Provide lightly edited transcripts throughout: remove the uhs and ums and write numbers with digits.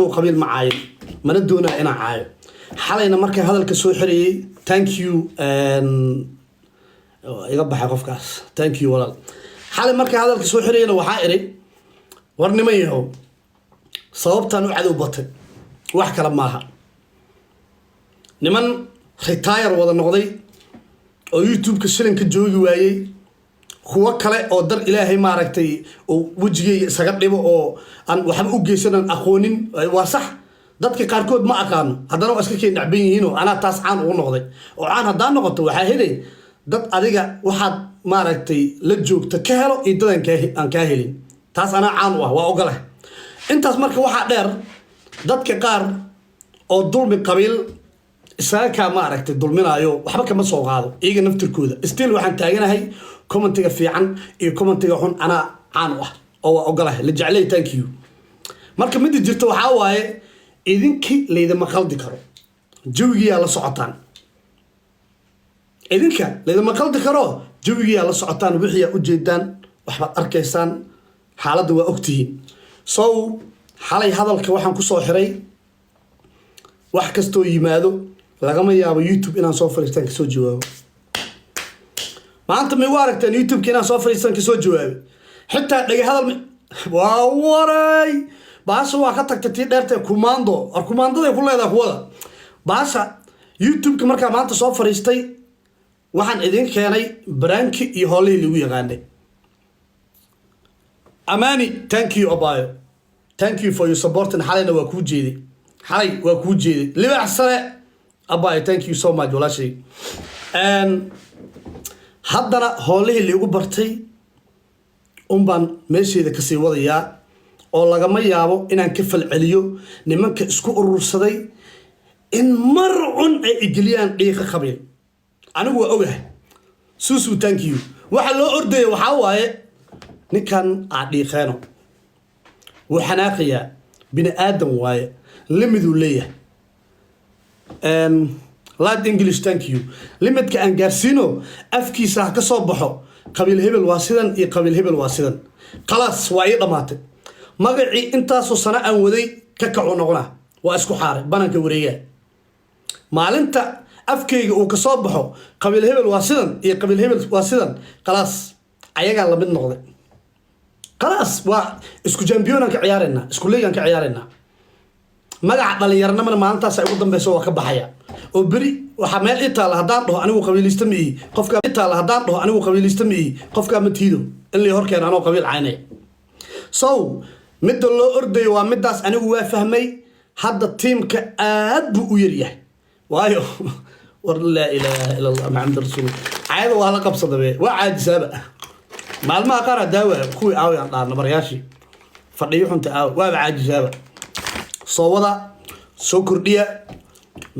قبيل معاي ما ندونا أنا عاي حالينا مركي هذا الكسو حري thank you يقبح قفكاس thank you والله حالي مركي هذا الكسو حري لو حائري ورني ما يهو صوبتان وعدو بطل وحكى لماها نمن ريتاير وذا نقضي أو يوتيوب كسرين كجوجي وايي kuwa kale oo dar ilaahay maaragtay oo wajigay isaga dhibo oo aan waxba u geysanan aqoonin waa sax dadka qaar kood ma aqaan hadana waa iska keen nacban yihiin oo ana taas aan ugu noqday oo aan hadaan noqoto waxa helay dad adiga waxaad maaragtay la joogto ka helo idadan aan ka helin taas ana aan waa ogolahay intaas marka waxa dheer dadka qaar oo dulmi qabiil isaga maaragtay dulminaayo waxba kama soo qaado iyaga naftirkooda still waxaan taaganahay commentiga fiican iyo commentiga xun ana aan oo ogolahay la jeclay thank you marka mid jirto waxa waaye idinki leedama qaldi karo jawiga la socotaan idinka leedama qaldi karo jawiga la socotaan wixii u jeedaan waxba arkaysaan xaaladda waa ogtihiin so xalay hadalka waxaan ku soo xiray wax kasto yimaado lagama yaabo YouTube inaan soo fariistaan ka soo jawaabo maanta ma waaragtaan YouTube inaan soo fariistaan ka soo jawaabo xitaa dhaga hadal waa waray baasha waa ka tagtay dheertay kumaandada ku leedahay kuwada baasha YouTube marka maanta soo fariistay waxaan idin keenay branki iyo hoolee lagu yaqaanay Amani thank you abayo thank you for your support and xalayna waa ku jeeday xalay waa ku jeeday libax sare abayo thank you so much walaashay and haddana hoolee lagu bartay baan meesheeda ka sii wadayaa oo lagama yaabo inaan ka falceliyo nimanka isku urursaday in mar'un ay igliyaan dhiiqa qabiil anigu waa ogahay suusu thank you waxa loo ordayo waxa waaye ninkan dhiiqeeno waxanaaqaya bini aadam waaye limidu leeyahay Lad English thank you limit ka aan gaarsiino afkiisa ka soo baxo qabiil hebel waa sidan iyo qabiil hebel waa sidan khalaas waa ay dhamaatay magaci intaas oo sana aan waday ka kaco noqona waa isku xaaray bananka wareega maalinta afkeyga uu ka soo baxo qabiil hebel waa sidan iyo qabiil hebel waa sidan khalaas ayaga la mid noqday khalaas waa isku champion ka ciyaarayna isku leegan ka ciyaarayna magaca dhalinyarnimada maalintaas ay ugu dambayso waa ka baxaya oo bari waxa meel inta la hadaan dhaho anigu qabiilista ma ii qofka inta la hadaan dhaho anigu qabiilista ma ii qofka ma tiido in la horkeen anoo qabiil caynay so mid loo ordayo waa midaas anigu waa fahmay hadda teamka aad buu u yaryahay waayo war la ilaaha illa allah muhammad rasuul caayada waa la qabsaday waa caajisaba maalmaha qaar daawa kuwii aawayaan dhaarna barayaashi fadhiyo xunta waa caajisaba soo wada soo kordhiya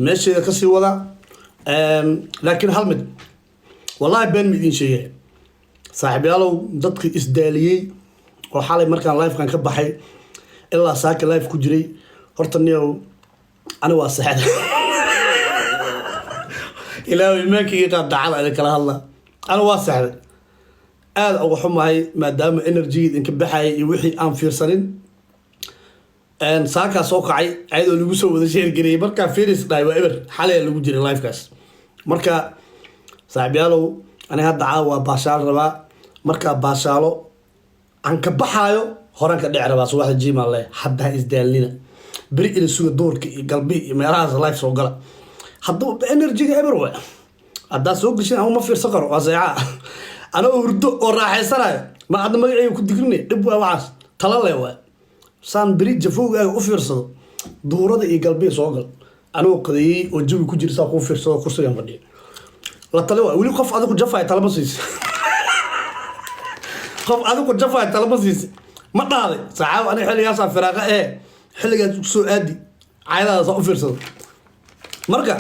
meesheeda ka sii wada laakiin hal mid wallahi been midin sheegay saaxiibayaalow dadkii isdaaliyay oo xalay markaan live kan ka baxay ilaa saaka live ku jiray horta niyow ana waa saxad ilaahay maankii qaad dacada kala hadla ana waa saxad aad ugu xumahay maadaama energy idinka baxay iyo wixii aan fiirsanin saaka soo kacay ayadoo lagu soo wada sheer gareeyay marka Firis dhaay waa ever xalay lagu jiray live kaas marka saaxiibayaalow ana hadda waa baashaal rabaa marka baashaalo aan ka baxayo horan ka dhic rabaa subaxda jiimal leh hadda isdaalnina bari ila suuga doorka iyo galbi iyo meelahaas live soo gala hadda energy ever waa hadda soo gashin ama ma fiirsan karo waa saaca ana urdo oo raaxaysanayo ma hadda magacay ku digrinay dib waa waas tala leh waa saan bridge foogaga u fiirsado duurada iyo galbiga soo gal anoo qadayay oo jawi ku jirta ku fiirsado kursiga fadhiyo la talo wali qof adigu jafay talaba siis qof adigu jafay talaba siis ma dhaaday saacad ana xiligaas firaaqa xiligaas ku soo aadi caayadaas u fiirsado marka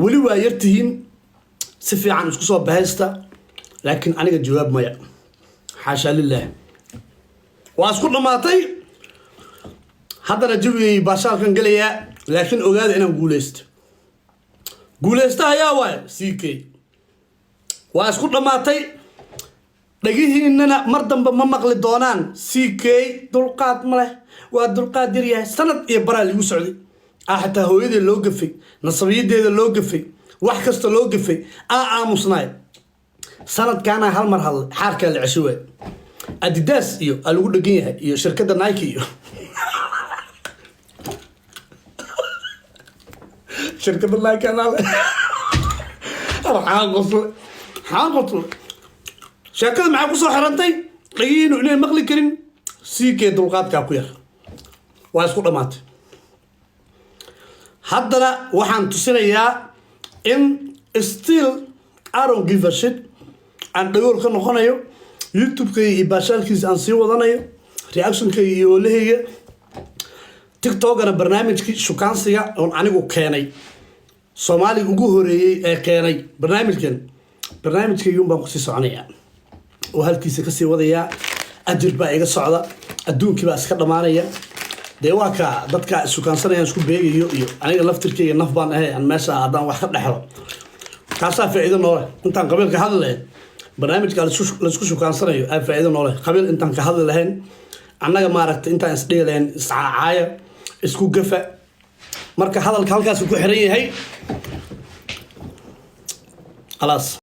wali waa yartihiin si fiican isku soo bahaysta laakiin aniga jawaab maya xaasha lillah waa isku dhamaatay haddana jawi baashalkan galaya laakiin ogaada inaan guuleysto ayaa waay CK waa isku dhamaatay dhagihiinana mar dambe ma maqli doonaan CK dulqaad ma leh waa dulqaad yar yahay sanad iyo baraa lagu socday xataa hooyadii loo gafay nasabiyadeeda loo gafay wax kasta loo gafay aamusnaay sanadkaana hal mar hadlay xaarkaa la cesho waay Adidas iyo lagu dhagan yahay iyo shirkadda Nike iyo shirkadda Nike ana waxaan qosle sheekada maxaa ku soo xirantay dhagiinu inay maqli karin CK dulqaadka ku yar waa isku dhamaatay haddana waxaan tusinayaa in still I don't give a shit aan dhagool ka noqonayo YouTube-kayga iyo baashaalkiisa aan sii wadanayo reaction-kayga iyo olahayga TikTok-ana barnaamijkii shukaansiga oon anigu keenay Soomaaliga ugu horeeyay ee keenay barnaamijkayga baan ku sii soconayaa oo halkiisa ka sii wadayaa ajir baa iga socda adduunkii baa iska dhamaanaya dee waa ka dadka shukaansanayaan isku beegayo iyo aniga laftirkayga naf baan ahay aan meesha haddaan wax ka dhexlo kaasaa faa'iido noole intaan qabiilka hadli lahayn barnaamijka laisku shukaansanayo aa faa'iido noole qabiil intaan ka hadli lahayn annaga maaragtay intaan isdhihi lahayn iscacaaya isku gafa marka hadalka halkaas ku xiran yahay khalaas